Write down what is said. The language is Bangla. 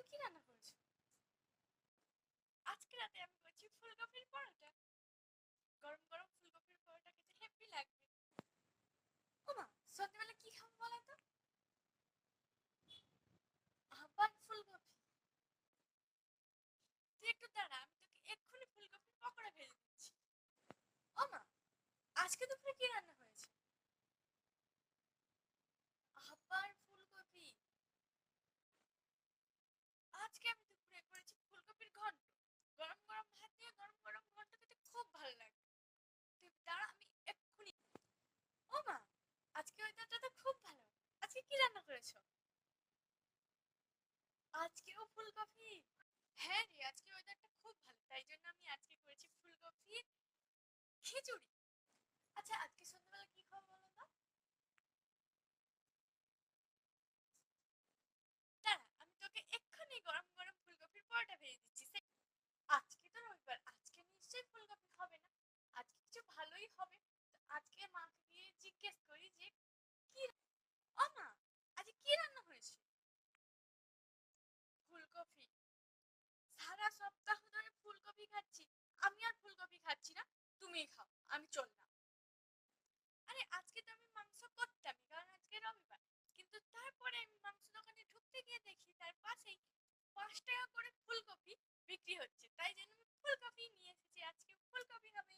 তুমি কি রান্না করেছো? আজকে রাতে আমি করেছি ফুলকপির পরোটা। গরম গরম ফুলকপির পরোটা খেতে হেব্বি লাগবে। ওমা, সন্ধ্যাবেলা কি খাবো বলো তো? আবার ফুলকপি? তুই একটু দাঁড়া, আমি তোকে এক্ষুনি ফুলকপির পকোড়া ভেজে দিচ্ছি। ওমা, আজকে দুপুরে কি রান্না হয়েছে? আবার ফুলকপি? আজকে আমি দুপুরে করেছি ফুলকপির ঘন্ট। গরম গরম ভাত দিয়ে গরম গরম ঘন্ট খেতে খুব ভালো লাগে। তুই দাঁড়া, আমি এক্ষুনি। ওমা, আজকে ওয়েদারটা তো খুব ভালো। আজকে কি রান্না করেছো? আজকেও ফুলকপি? হ্যাঁ রে, আজকে ওয়েদারটা খুব ভালো, তাই জন্য আমি আজকে করেছি ফুলকপির খিচুড়ি। আচ্ছা, আজকে সন্ধ্যাবেলা কি খাবো বলো তো? দাঁড়া, আমি তোকে এক্ষুনি গরম গরম ফুলকপির পরোটা ভেজে দিচ্ছি। আজকে তো রবিবার, আজকে নিশ্চয়ই ফুলকপি হবে না। আজকে কিছু ভালোই হবে। তো আজকে মাকে গিয়ে জিজ্ঞেস করি যে কি। ও মা, আজকে কি রান্না হয়েছে? ফুলকপি? সারা সপ্তাহ ধরে ফুলকপি খাচ্ছি। আমি আর ফুলকপি খাচ্ছি না, তুমিই খাও, আমি চললাম। আরে আজকে তো আমি মাংস করতামই, কারণ আজকে রবিবার। কিন্তু তারপরে আমি মাংস দোকানে ঢুকতে গিয়ে দেখি তার পাশেই 5 টাকা করে ফুলকপি বিক্রি হচ্ছে, তাই জন্য আমি ফুলকপি নিয়ে এসেছি, আজকে ফুলকপি হবে।